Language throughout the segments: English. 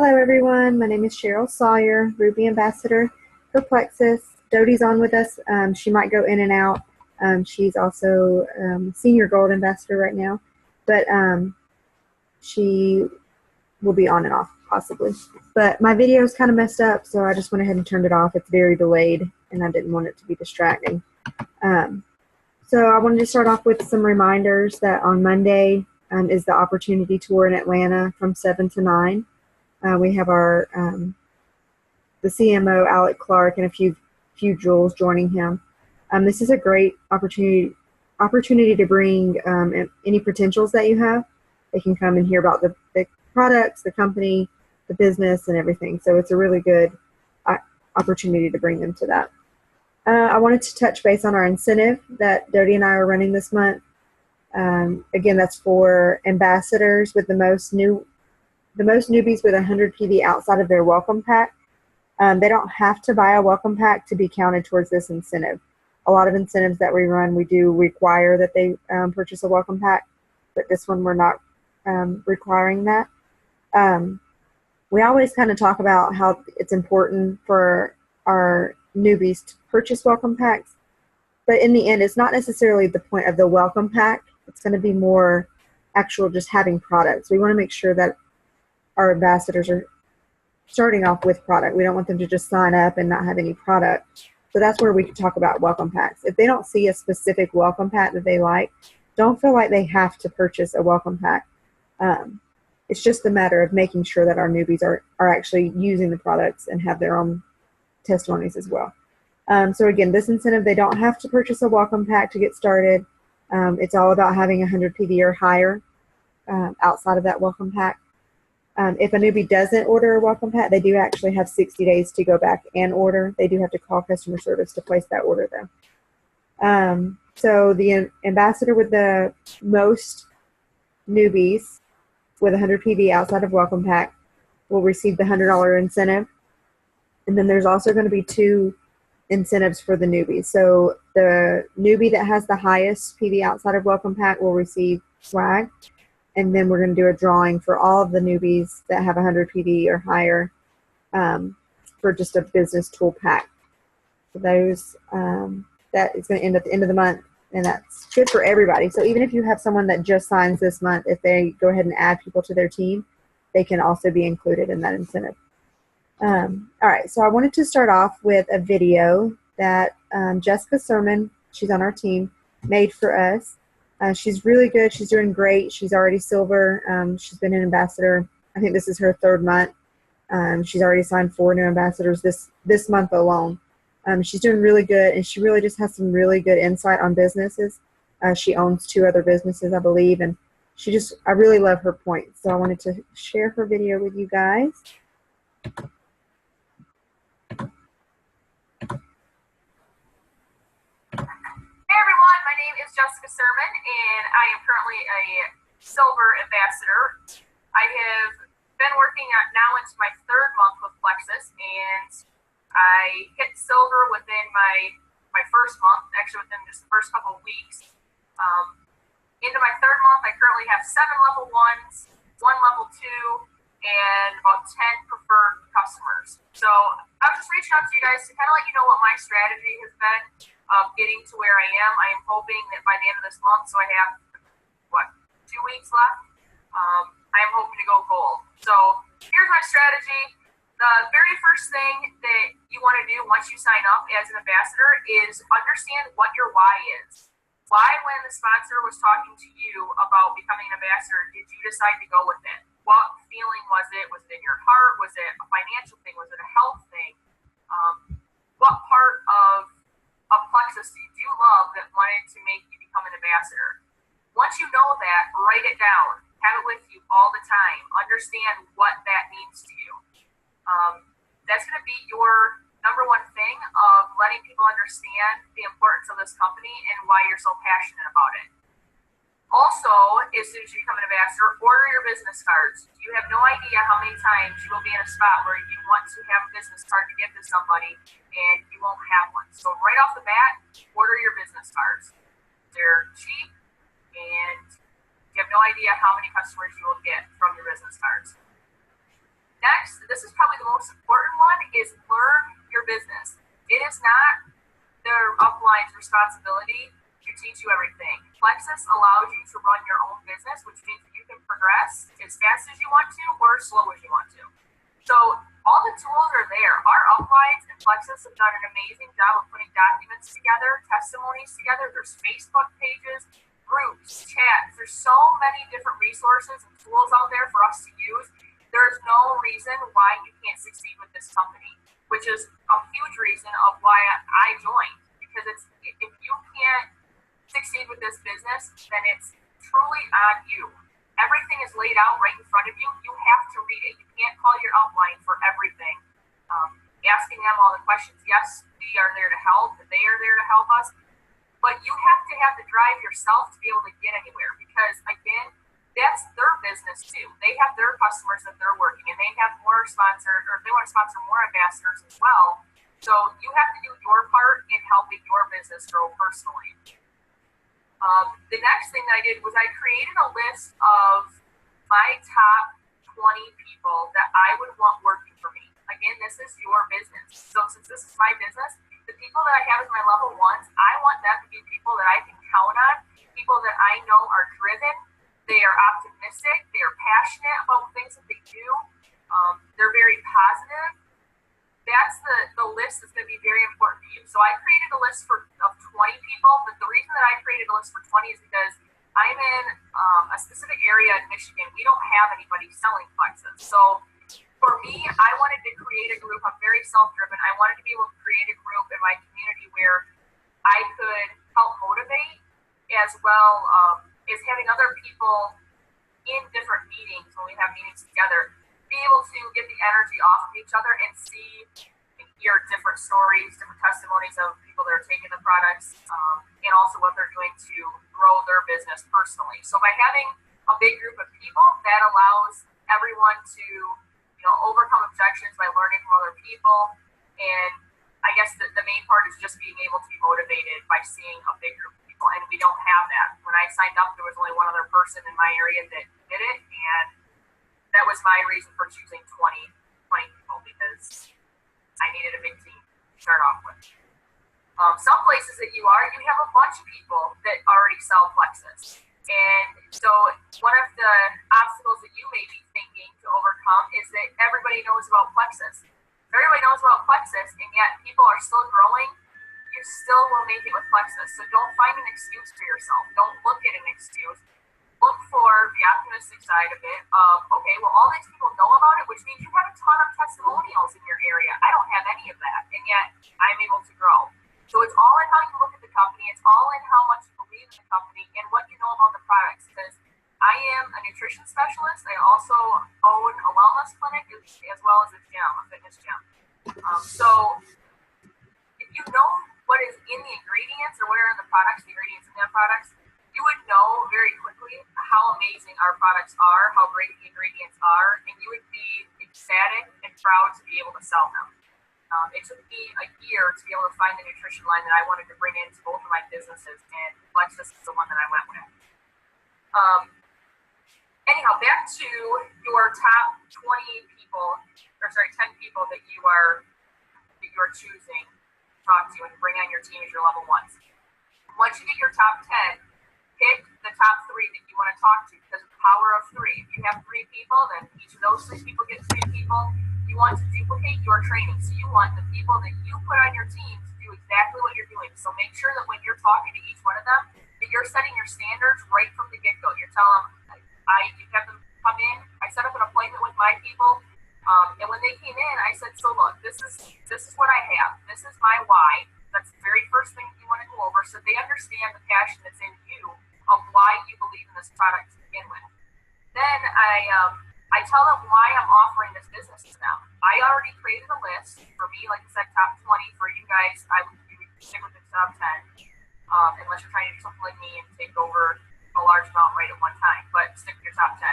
Hello everyone, my name is Cheryl Sawyer, Ruby Ambassador for Plexus. Dodie's on with us. She might go in and out. She's also Senior Gold Ambassador right now, but she will be on and off possibly. But my video is kind of messed up, so I just went ahead and turned it off. It's very delayed and I didn't want it to be distracting. So I wanted to start off with some reminders that on Monday is the Opportunity Tour in Atlanta from 7 to 9. We have our the CMO Alec Clark and a few jewels joining him. This is a great opportunity to bring any potentials that you have. They can come and hear about the products, the company, the business, and everything. So it's a really good opportunity to bring them to that. I wanted to touch base on our incentive that Dodie and I are running this month. Again, that's for ambassadors with the most newbies with 100 PV outside of their welcome pack. They don't have to buy a welcome pack to be counted towards this incentive. A lot of incentives that we run, we do require that they purchase a welcome pack, but this one we're not requiring that. We always kind of talk about how it's important for our newbies to purchase welcome packs, but in the end, it's not necessarily the point of the welcome pack. It's going to be more actual just having products. We want to make sure that our ambassadors are starting off with product. We don't want them to just sign up and not have any product. So that's where we can talk about welcome packs. If they don't see a specific welcome pack that they like, don't feel like they have to purchase a welcome pack. It's just a matter of making sure that our newbies are actually using the products and have their own testimonies as well. So again, this incentive, they don't have to purchase a welcome pack to get started. It's all about having 100 PV or higher outside of that welcome pack. If a newbie doesn't order a welcome pack, they do actually have 60 days to go back and order. They do have to call customer service to place that order though. So the ambassador with the most newbies with 100 PV outside of welcome pack will receive the $100 incentive. And then there's also going to be 2 incentives for the newbies. So the newbie that has the highest PV outside of welcome pack will receive swag. And then we're going to do a drawing for all of the newbies that have 100 PV or higher for just a business tool pack. So those, that is going to end at the end of the month, and that's good for everybody. So even if you have someone that just signs this month, if they go ahead and add people to their team, they can also be included in that incentive. All right, so I wanted to start off with a video that Jessica Surman, she's on our team, made for us. She's really good. She's doing great. She's already silver. She's been an ambassador. I think this is her 3rd month. She's already signed 4 new ambassadors this month alone. She's doing really good, and she really just has some really good insight on businesses. She owns 2 other businesses, I believe, and I really love her points. So I wanted to share her video with you guys. My name is Jessica Surman, and I am currently a silver ambassador. I have been working now into my 3rd month with Plexus, and I hit silver within my 1st month, actually within just the first couple of weeks. Into my 3rd month, I currently have 7 level 1s, 1 level 2, and about 10 preferred customers. So I was just reaching out to you guys to kind of let you know what my strategy has been getting to where I am. I am hoping that by the end of this month, so I have, 2 weeks left, I am hoping to go gold. So here's my strategy. The very first thing that you want to do once you sign up as an ambassador is understand what your why is. Why, when the sponsor was talking to you about becoming an ambassador, did you decide to go with it? What feeling was it? Was it in your heart? Was it a financial thing? Was it a health thing? What part of Plexus did you love that wanted to make you become an ambassador? Once you know that, write it down. Have it with you all the time. Understand what that means to you. That's going to be your number 1 thing of letting people understand the importance of this company and why you're so passionate about it. Also, as soon as you become an ambassador, order your business cards. You have no idea how many times you will be in a spot where you want to have a business card to give to somebody and you won't have one. So right off the bat, order your business cards. They're cheap and you have no idea how many customers you will get from your business cards. next, this is probably the most important one, is learn your business. It is not their upline's responsibility to teach you everything. Plexus allows you to run your own business, which means that you can progress as fast as you want to or as slow as you want to. So all the tools are there. Our uplines and Plexus have done an amazing job of putting documents together, testimonies together. There's Facebook pages, groups, chats. There's so many different resources and tools out there for us to use. There's no reason why you can't succeed with this company, which is a huge reason of why I joined. Because if you can't succeed with this business, then it's truly on you. Everything is laid out right in front of you. You have to read it. You can't call your upline for everything. Asking them all the questions. Yes, we are there to help. They are there to help us. But you have to have the drive yourself to be able to get anywhere. Because, again, that's their business too. They have their customers that they're working, and they have more sponsored, or they want to sponsor more ambassadors as well. So you have to do your part in helping your business grow personally. The next thing I did was I created a list of my top 20 people that I would want working for me. Again, this is your business. So since this is my business, the people that I have as my level ones, I want them to be people that I can count on, people that I know are driven. They are optimistic. They are passionate about things that they do. They're very positive. That's the list that's going to be very important to you. So I created a list of 20 people, but the reason that I created a list for 20 is because I'm in a specific area in Michigan. We don't have anybody selling Plexus. So for me, I wanted to create a group. I'm very self-driven. I wanted to be able to create a group in my community where I could help motivate as well as having other people in different meetings when we have meetings together, be able to get the energy off of each other and see and hear different stories, different testimonies of people that are taking the products, and also what they're doing to grow their business personally. So by having a big group of people, that allows everyone to, overcome objections by learning from other people. And I guess the main part is just being able to be motivated by seeing a big group of people, and we don't have that. When I signed up, there was only one other person in my area that did it, and that was my reason for choosing 20 people, because I needed a big team to start off with. Some places that you have a bunch of people that already sell Plexus. And so one of the obstacles that you may be thinking to overcome is that everybody knows about Plexus. Everybody knows about Plexus, and yet people are still growing. You still will make it with Plexus. So don't find an excuse for yourself. Don't look at an excuse. Look for the optimistic side of it of, okay, well, all these people know about it, which means you have a ton of testimonials in your area. I don't have any of that, and yet I'm able to grow. So it's all in how you look at the company. It's all in how much you believe in the company and what you know about the products. Because I am a nutrition specialist. I also own a wellness clinic as well as a gym, a fitness gym. So if you know what is in the ingredients or what are in the products, the ingredients in the products, you would know very quickly how amazing our products are, how great the ingredients are, and you would be ecstatic and proud to be able to sell them. It took me a year to be able to find the nutrition line that I wanted to bring into both of my businesses, and Plexus is the one that I went with. Anyhow, back to your top 10 people that you are choosing to talk to and bring on your team as your level ones. Once you get your top 10, pick the top 3 that you want to talk to, because of the power of 3. If you have 3 people, then each of those 3 people get 3 people. You want to duplicate your training. So you want the people that you put on your team to do exactly what you're doing. So make sure that when you're talking to each one of them, that you're setting your standards right from the get-go. You're telling them, you have them come in. I set up an appointment with my people. And when they came in, I said, so look, this is what I have. This is my why. That's the very first thing you want to go over, so they understand the passion that's in you of why you believe in this product to begin with. Then I tell them why I'm offering this business to them. I already created a list. For me, like I said, top 20. For you guys, you would stick with the top 10, unless you're trying to do something like me and take over a large amount right at one time, but stick with your top 10.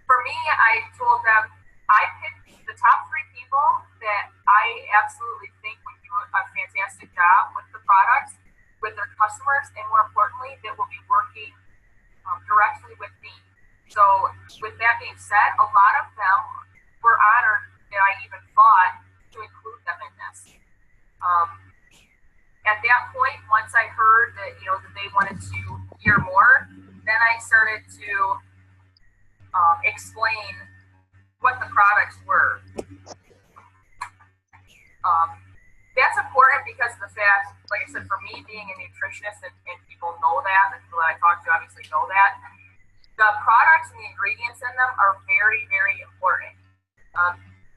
For me, I told them I picked the top 3 people that I absolutely think would do a fantastic job with the products, with their customers, and more importantly, that will be working directly with me. So with that being said, a lot of them were honored explain what the products were. That's important because of the fact, like I said, for me being a nutritionist, and people know that, the people that I talk to obviously know that, the products and the ingredients in them are very, very important.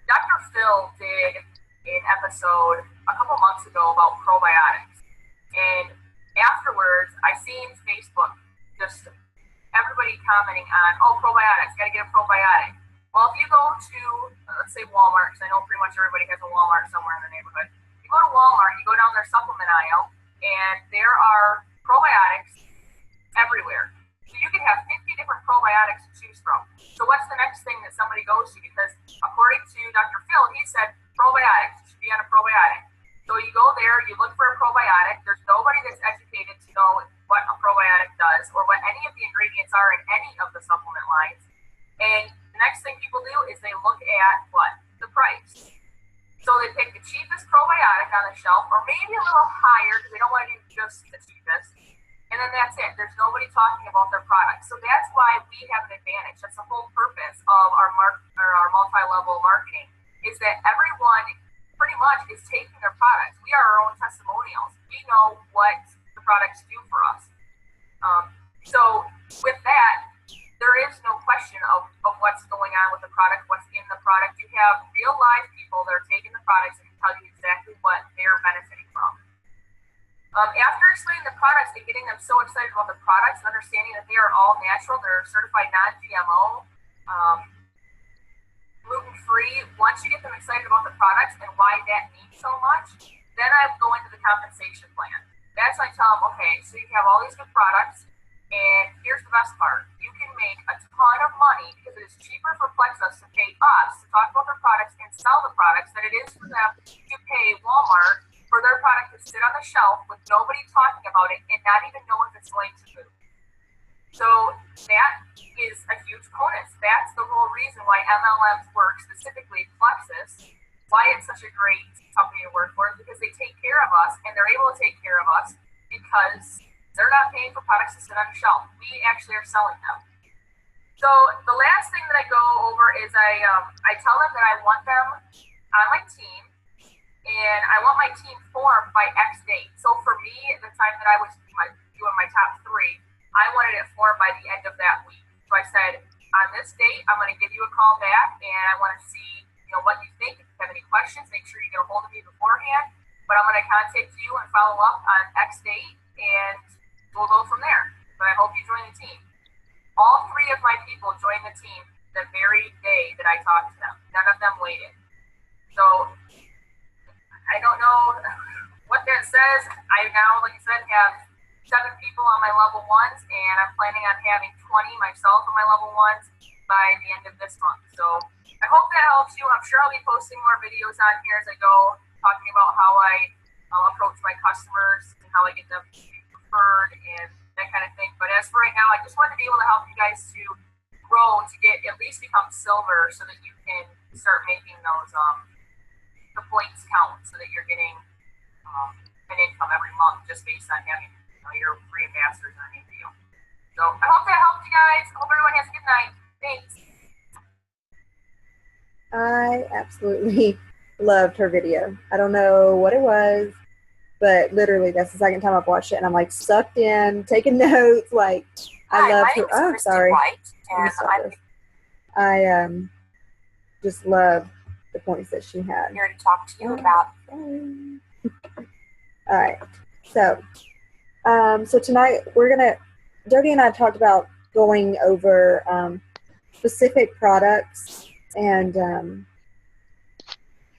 Dr. Phil did an episode a couple months ago about probiotics. And afterwards, I seen Facebook just everybody commenting on, oh, probiotics, got to get a probiotic. Well, if you go to, let's say Walmart, because I know pretty much everybody has a Walmart somewhere in their neighborhood. You go to Walmart, you go down their supplement aisle, and there are probiotics everywhere. So you can have 50 different probiotics to choose from. So what's the next thing that somebody goes to? Because according to Dr. Phil, he said probiotics, you should be on a probiotic. So you go there, you look for a probiotic. There's nobody that's educated to know what a probiotic does or what any of the ingredients are in any of the supplement lines. And the next thing people do is they look at what? The price. So they pick the cheapest probiotic on the shelf, or maybe a little higher because they don't want to do just the cheapest. And then that's it. There's nobody talking about their products. So that's why we have an advantage. That's the whole purpose of our multi-level marketing, is that everyone pretty much is taking their products. We are our own testimonials. We know what the products do for us. So with that, there is no question of what's going on with the product, what's in the product. You have real live people that are taking the products and can tell you exactly what they're benefiting from. After explaining the products and getting them so excited about the products, understanding that they are all natural, they're certified non-GMO, gluten-free, once you get them excited about the products and why that means so much, then I go into the compensation plan. That's when I tell them, okay, so you have all these good products, and here's the best part. You can make a ton of money because it is cheaper for Plexus to pay us to talk about their products and sell the products than it is for them to pay Walmart for their product to sit on the shelf with nobody talking about it and not even know if it's going to move. So that is a huge bonus. That's the whole reason why MLMs work, specifically Plexus, why it's such a great company to work for, is because they take care of us, and they're able to take care of us because they're not paying for products to sit on the shelf. We actually are selling them. So the last thing that I go over is I tell them that I want them on my team, and I want my team formed by X date. So for me, the time that I was doing my top 3, I wanted it formed by the end of that week. So I said, on this date, I'm going to give you a call back, and I want to see what you think. If you have any questions, make sure you get a hold of me beforehand. But I'm going to contact you and follow up on X date, and we'll go from there. But I hope you join the team. All 3 of my people joined the team the very day that I talked to them. None of them waited. So I don't know what that says. I now, like I said, have 7 people on my level 1s, and I'm planning on having 20 myself on my level 1s by the end of this month. So I hope that helps you. I'm sure I'll be posting more videos on here as I go, talking about how I approach my customers and how I get them to be preferred and that kind of thing. But as for right now, I just wanted to be able to help you guys to grow, to get at least become silver, so that you can start making those the points count, so that you're getting an income every month just based on having your free ambassadors on your deal. So I hope that helped you guys. I hope everyone has a good night. Thanks. I absolutely loved her video. I don't know what it was, but literally that's the second time I've watched it, and I'm like sucked in, taking notes. Like I love her. Oh, sorry. White, and I just love the points that she had. I'm here to talk to you about. All right. So tonight Jody and I talked about going over specific products, and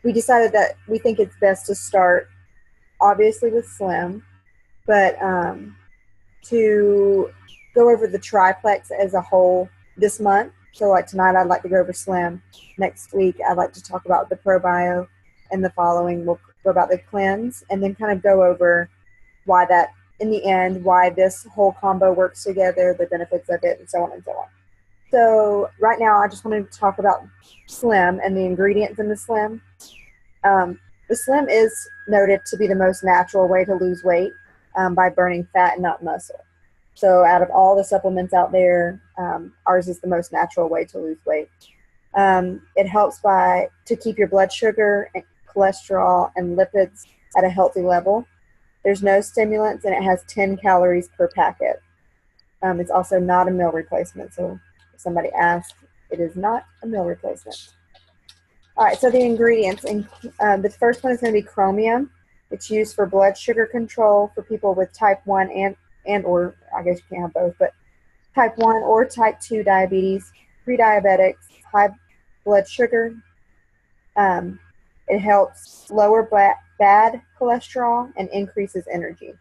we decided that we think it's best to start obviously with Slim, but to go over the triplex as a whole this month. So like tonight I'd like to go over Slim. Next week I'd like to talk about the ProBio, and the following we'll go about the cleanse, and then kind of go over why that, in the end, why this whole combo works together, the benefits of it, and so on and so on. So right now I just wanted to talk about Slim and the ingredients in the Slim. The Slim is noted to be the most natural way to lose weight by burning fat and not muscle. So out of all the supplements out there, ours is the most natural way to lose weight. It helps to keep your blood sugar, cholesterol, and lipids at a healthy level. There's no stimulants, and it has 10 calories per packet. It's also not a meal replacement. So if somebody asks, it is not a meal replacement. All right, so the ingredients. The first one is going to be chromium. It's used for blood sugar control for people with type 1 and or, I guess you can't have both, but type 1 or type 2 diabetes, pre-diabetics, high blood sugar. It helps lower bad cholesterol and increases energy.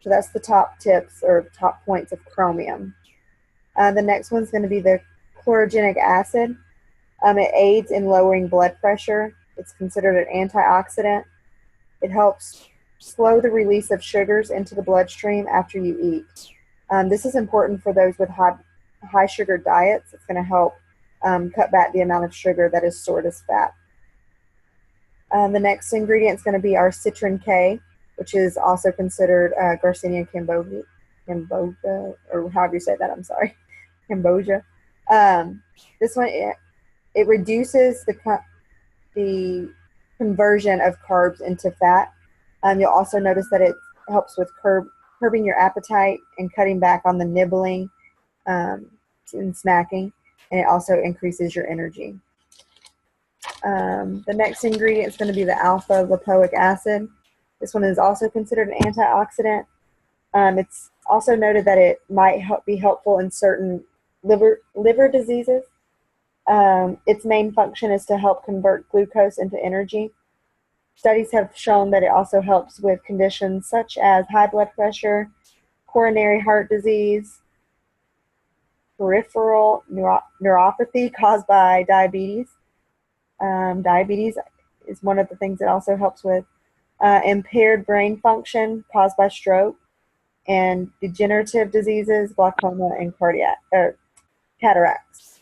So that's the top tips or top points of chromium. The next one's going to be the chlorogenic acid. It aids in lowering blood pressure. It's considered an antioxidant. It helps slow the release of sugars into the bloodstream after you eat. This is important for those with high sugar diets. It's going to help cut back the amount of sugar that is stored as fat. The next ingredient is going to be our citrin K, which is also considered Garcinia cambogia, or however you say that, I'm sorry, Cambogia. This one, it reduces the conversion of carbs into fat. You'll also notice that it helps with curbing your appetite and cutting back on the nibbling and snacking, and it also increases your energy. The next ingredient is going to be the alpha lipoic acid. This one is also considered an antioxidant. It's also noted that it might be helpful in certain liver diseases. Its main function is to help convert glucose into energy. Studies have shown that it also helps with conditions such as high blood pressure, coronary heart disease, peripheral neuropathy caused by diabetes. Diabetes is one of the things it also helps with. Impaired brain function caused by stroke, and degenerative diseases, glaucoma, and cataracts.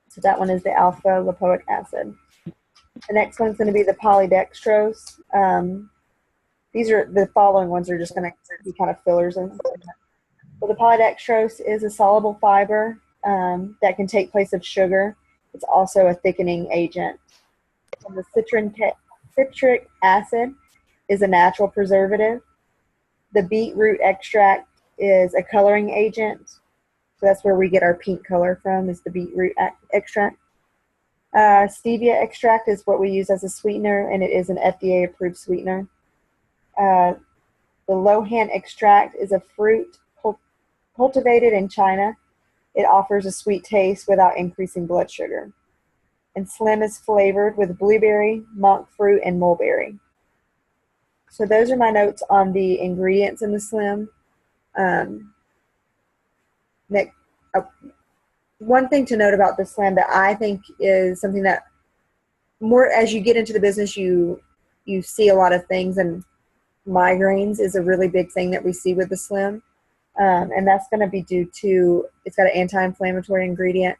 So that one is the alpha lipoic acid. The next one's going to be the polydextrose. The following ones are just going to be kind of fillers. So the polydextrose is a soluble fiber that can take place of sugar. It's also a thickening agent. And the citric acid is a natural preservative. The beetroot extract is a coloring agent. So that's where we get our pink color from, is the beetroot extract. Stevia extract is what we use as a sweetener, and it is an FDA-approved sweetener. The Lohan extract is a fruit cultivated in China. It offers a sweet taste without increasing blood sugar. And Slim is flavored with blueberry, monk fruit, and mulberry. So those are my notes on the ingredients in the Slim. One thing to note about the Slim that I think is something that more as you get into the business, you see a lot of things, and migraines is a really big thing that we see with the Slim. And that's going to be due to, it's got an anti-inflammatory ingredient.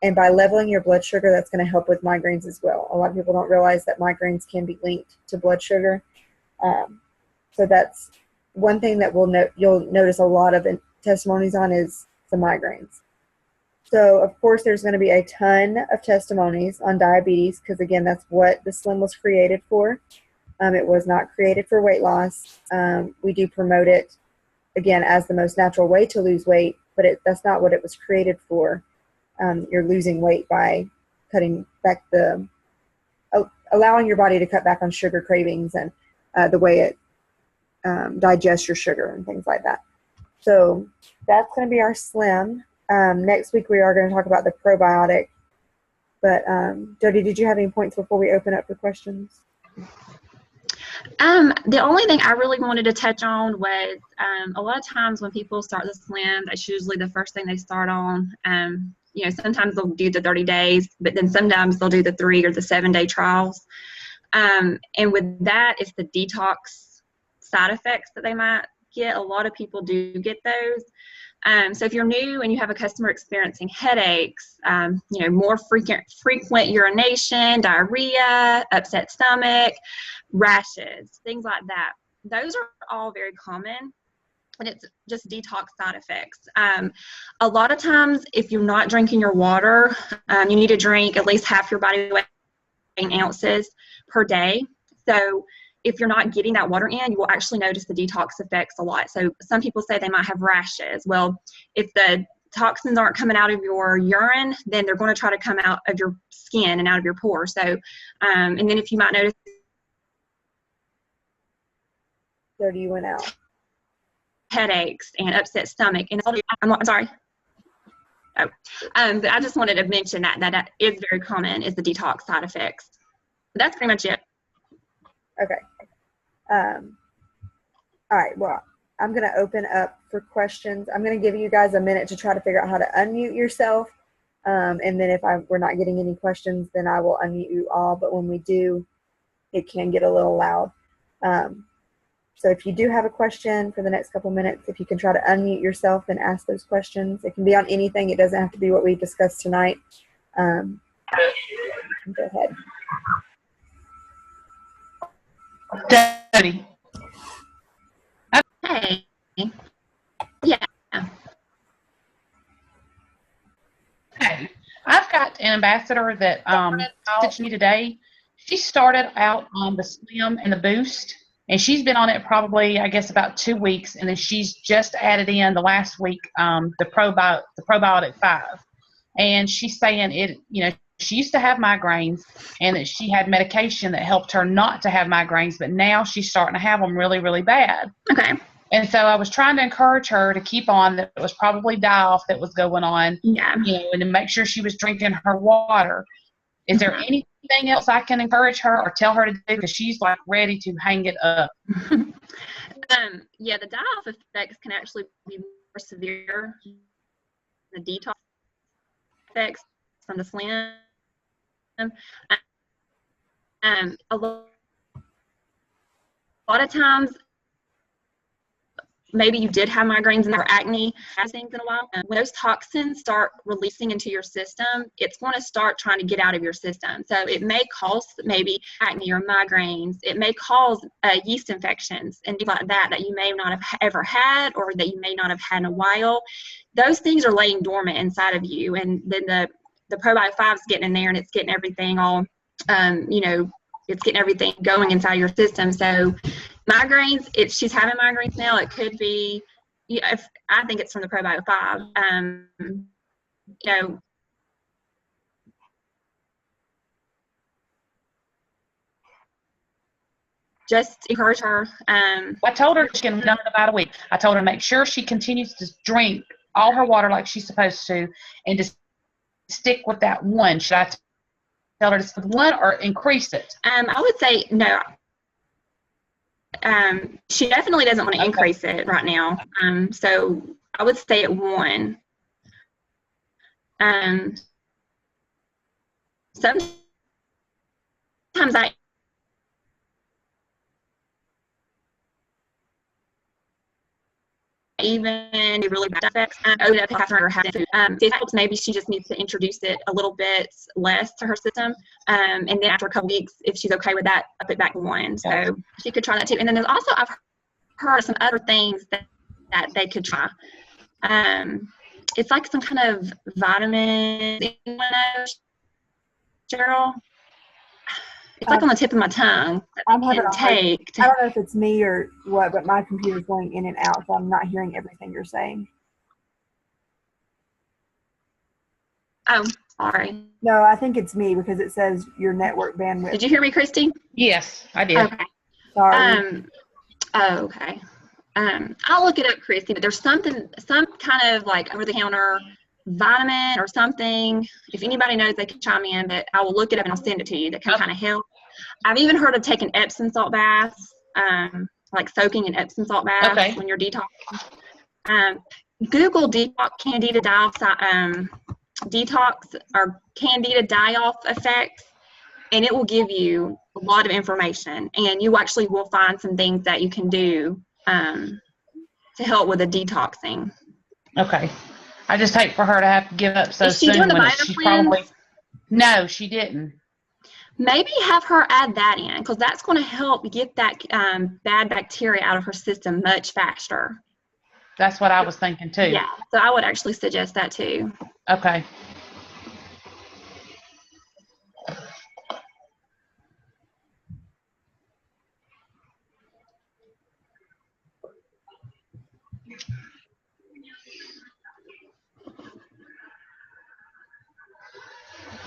And by leveling your blood sugar, that's going to help with migraines as well. A lot of people don't realize that migraines can be linked to blood sugar. So that's one thing that you'll notice a lot of testimonies on is the migraines. So, of course, there's going to be a ton of testimonies on diabetes because, again, that's what the Slim was created for. It was not created for weight loss. We do promote it, again, as the most natural way to lose weight, but that's not what it was created for. You're losing weight by cutting back allowing your body to cut back on sugar cravings and the way it digests your sugar and things like that. So that's going to be our Slim. Next week we are going to talk about the probiotic. But Jody, did you have any points before we open up for questions? The only thing I really wanted to touch on was a lot of times when people start the Slim, that's usually the first thing they start on. Sometimes they'll do the 30 days, but then sometimes they'll do the 3 or the 7-day trials. And with that, it's the detox side effects that they might get. A lot of people do get those. So if you're new and you have a customer experiencing headaches, more frequent urination, diarrhea, upset stomach, rashes, things like that, those are all very common. when it's just detox side effects. A lot of times, if you're not drinking your water, you need to drink at least half your body weight in ounces per day. So if you're not getting that water in, you will actually notice the detox effects a lot. So some people say they might have rashes. Well, if the toxins aren't coming out of your urine, then they're going to try to come out of your skin and out of your pores. So, and then if you might notice. So you went out. Headaches and upset stomach. And I'm sorry. Oh, but I just wanted to mention that is very common, is the detox side effects. But that's pretty much it. Okay. All right. Well, I'm going to open up for questions. I'm going to give you guys a minute to try to figure out how to unmute yourself. And then if we're not getting any questions, then I will unmute you all. But when we do, it can get a little loud. So if you do have a question for the next couple minutes, if you can try to unmute yourself and ask those questions. It can be on anything. It doesn't have to be what we discussed tonight. Go ahead. Jody. Hey. Yeah. Hey, I've got an ambassador that stitched me today. She started out on the Slim and the Boost, and she's been on it probably, I guess, about 2 weeks, and then she's just added in the last week the probiotic 5. And she's saying it, she used to have migraines, and that she had medication that helped her not to have migraines, but now she's starting to have them really, really bad. Okay. And so I was trying to encourage her to keep on. That it was probably die-off that was going on, Yeah. And to make sure she was drinking her water. Is there anything else I can encourage her or tell her to do? Because she's like ready to hang it up. Yeah, the die-off effects can actually be more severe. The detox effects from the Slim. A lot of times, maybe you did have migraines and or acne things in a while. When those toxins start releasing into your system, it's going to start trying to get out of your system. So it may cause maybe acne or migraines. It may cause yeast infections and things like that you may not have ever had, or that you may not have had in a while. Those things are laying dormant inside of you, and then the probiotic 5 is getting in there, and it's getting everything all, it's getting everything going inside your system. So migraines, she's having migraines now. It could be, I think it's from the probiotic 5. Just encourage her. I told her she can done in about a week. I told her to make sure she continues to drink all her water like she's supposed to, and to stick with that one. Should I tell her to stick with one or increase it? I would say no. She definitely doesn't want to increase it right now. So I would stay at 1. Sometimes I even really bad effects. Maybe she just needs to introduce it a little bit less to her system. And then after a couple weeks, if she's okay with that, up it back to 1. So she could try that too. And then there's also, I've heard some other things that they could try. It's like some kind of vitamin, Cheryl. It's like on the tip of my tongue. I'm having I don't know if it's me or what, but my computer's going in and out, so I'm not hearing everything you're saying. Oh, sorry. No, I think it's me because it says your network bandwidth. Did you hear me, Christy? Yes, I did. Okay. Sorry. Okay. I'll look it up, Christy, but there's some kind of like over-the-counter vitamin or something. If anybody knows, they can chime in, but I will look it up and I'll send it to you. That can kind of help. I've even heard of taking Epsom salt baths, like soaking in Epsom salt baths when you're detoxing. Google Candida detox or Candida die-off effects, and it will give you a lot of information, and you actually will find some things that you can do to help with the detoxing. Okay. I just hate for her to have to give up so Is she soon. doing the when vitamin she plans? probably, no, she didn't. Maybe have her add that in, because that's going to help get that bad bacteria out of her system much faster. That's what I was thinking too. Yeah, so I would actually suggest that too. Okay.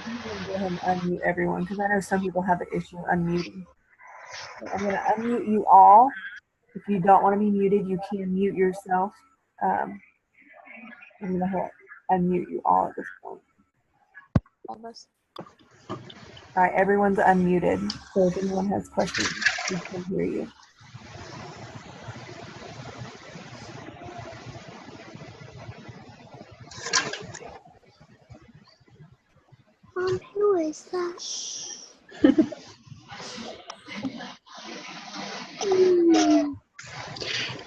I'm going to go ahead and unmute everyone because I know some people have an issue unmuting. So I'm going to unmute you all. If you don't want to be muted, you can mute yourself. I'm going to unmute you all at this point. Almost. All right, everyone's unmuted. So if anyone has questions, we can hear you. Who is that?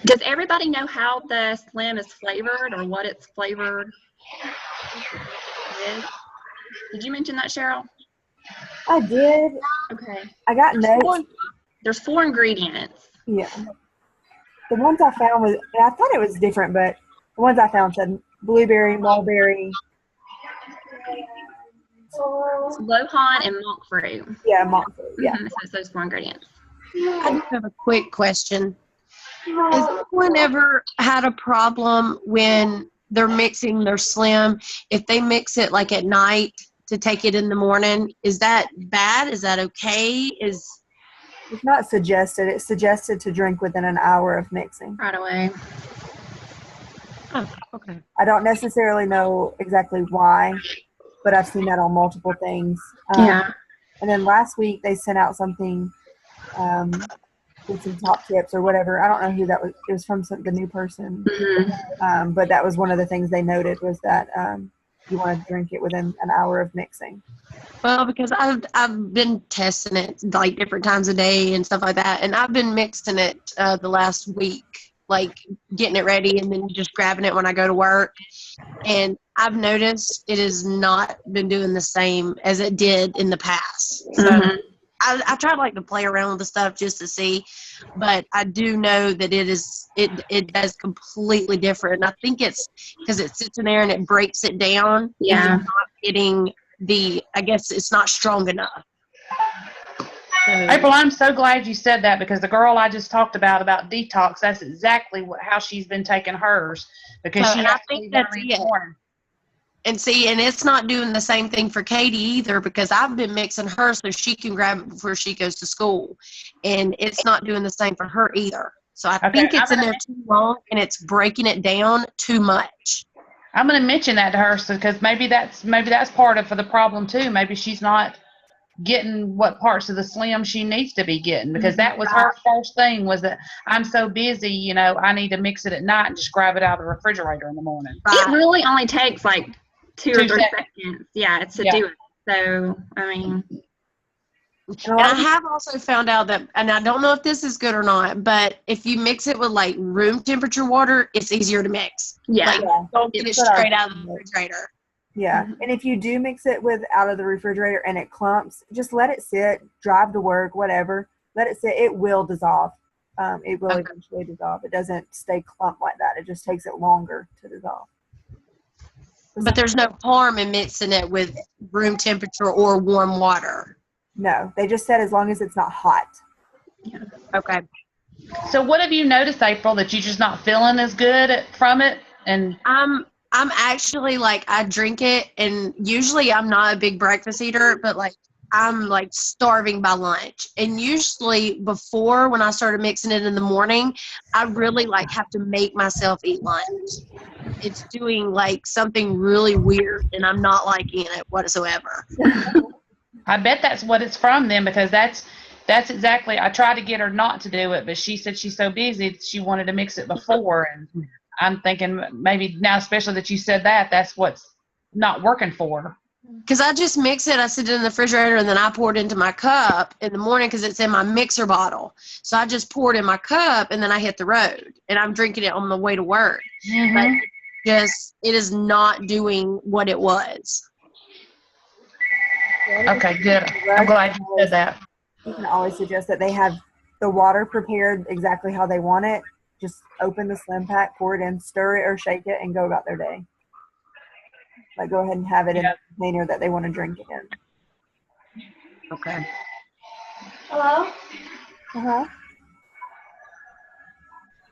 Does everybody know how the Slim is flavored or what it's flavored with? Did you mention that, Cheryl? I did. Okay. I got notes. There's 4 ingredients. Yeah. The ones I found was, and I thought it was different, but the ones I found said blueberry, mulberry. It's Lohan and monk fruit. Yeah, monk fruit. Yeah. So it's those 4 ingredients. I just have a quick question. Has anyone ever had a problem when they're mixing their Slim? If they mix it like at night to take it in the morning, is that bad? Is that okay? It's not suggested. It's suggested to drink within an hour of mixing. Right away. Oh, okay. I don't necessarily know exactly why, but I've seen that on multiple things. Yeah. And then last week they sent out something with some top tips or whatever. I don't know who that was. It was from the new person. Mm-hmm. But that was one of the things they noted was that you want to drink it within an hour of mixing. Well, because I've been testing it like different times a day and stuff like that, and I've been mixing it the last week, like getting it ready and then just grabbing it when I go to work. And I've noticed it has not been doing the same as it did in the past. So I try like to play around with the stuff just to see, but I do know that it does completely different. And I think it's because it sits in there and it breaks it down. Yeah. And you're not getting I guess it's not strong enough. April, I'm so glad you said that because the girl I just talked about detox, that's exactly how she's been taking hers because she And I think that's it. And see, and it's not doing the same thing for Katie either because I've been mixing her so she can grab it before she goes to school. And it's not doing the same for her either. So I think it's in there too long and it's breaking it down too much. I'm going to mention that to her because maybe that's part of the problem too. Maybe she's not getting what parts of the Slim she needs to be getting because that was her first thing was that I'm so busy, I need to mix it at night and just grab it out of the refrigerator in the morning. It really only takes like 2 or 3 seconds. Yeah, it's to do it. So, I mean. And I have also found out that, and I don't know if this is good or not, but if you mix it with like room temperature water, it's easier to mix. Yeah. Like, don't get it straight out of the refrigerator. Yeah. And if you do mix it with out of the refrigerator and it clumps, just let it sit, drive to work, whatever. Let it sit. It will dissolve. It will eventually dissolve. It doesn't stay clumped like that. It just takes it longer to dissolve. But there's no harm in mixing it with room temperature or warm water. No, they just said as long as it's not hot. Yeah. Okay. So what have you noticed, April, that you're just not feeling as good from it? And I'm actually like, I drink it and usually I'm not a big breakfast eater, but like I'm like starving by lunch. And usually before when I started mixing it in the morning, I really like have to make myself eat lunch. It's doing like something really weird and I'm not liking it whatsoever. I bet that's what it's from then because that's exactly, I tried to get her not to do it, but she said she's so busy that she wanted to mix it before. And I'm thinking maybe now, especially that you said that's what's not working for her. Because I just mix it, I sit it in the refrigerator, and then I pour it into my cup in the morning because it's in my mixer bottle. So I just pour it in my cup, and then I hit the road, and I'm drinking it on the way to work. But it is not doing what it was. Okay, good. I'm glad you said that. You can always suggest that they have the water prepared exactly how they want it. just open the Slim pack, pour it in, stir it or shake it, and go about their day. Like, go ahead and have it in the container that they want to drink it in. Okay. Hello? Uh-huh.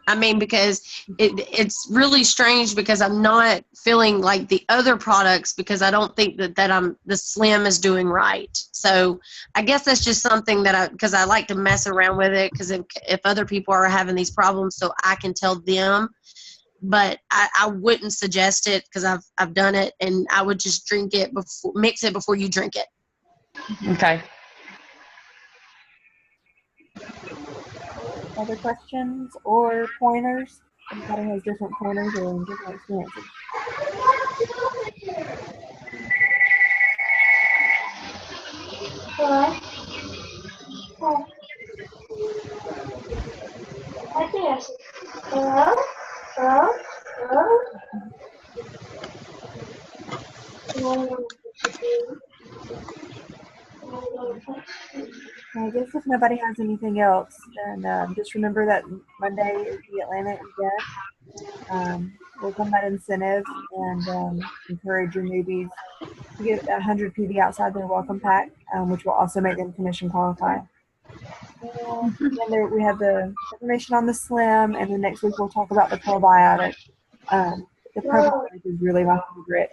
I mean, because it's really strange because I'm not feeling like the other products because I don't think that the Slim is doing right. So I guess that's just something that because I like to mess around with it because if other people are having these problems, so I can tell them. But I wouldn't suggest it because I've done it, and I would just mix it before you drink it. Okay. Other questions or pointers? Everybody has different pointers or different experiences. Hello? Oh. I think I said, hello? Hello? Hello? I guess if nobody has anything else, then just remember that Monday is the Atlanta event. Work on that incentive and encourage your newbies to get 100 PV outside their welcome pack, which will also make them commission qualify. And then we have the information on the Slim, and then next week we'll talk about the probiotic. The probiotic is really my favorite,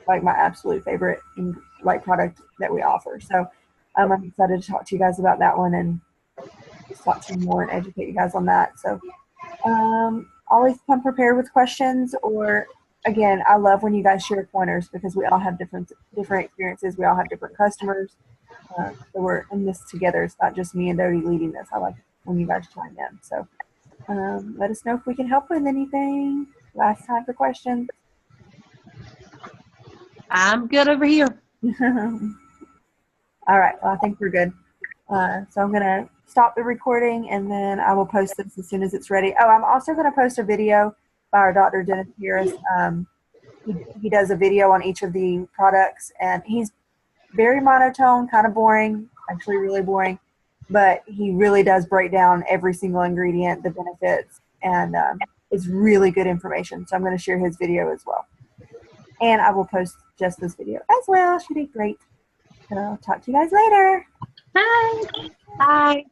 like my absolute favorite product that we offer. So I'm excited to talk to you guys about that one and just talk to you more and educate you guys on that. So always come prepared with questions, or again, I love when you guys share pointers because we all have different experiences. We all have different customers. So we're in this together. It's not just me and Dodie leading this. I like when you guys chime in. So let us know if we can help with anything. Last time for questions. I'm good over here. All right. Well, I think we're good. So I'm going to stop the recording, and then I will post this as soon as it's ready. Oh, I'm also going to post a video by our Dr. Dennis Harris. He does a video on each of the products, and he's very monotone, kind of boring, actually really boring, but he really does break down every single ingredient, the benefits, and it's really good information. So I'm going to share his video as well. And I will post Jessica's video as well. She did great. So I'll talk to you guys later. Bye. Bye.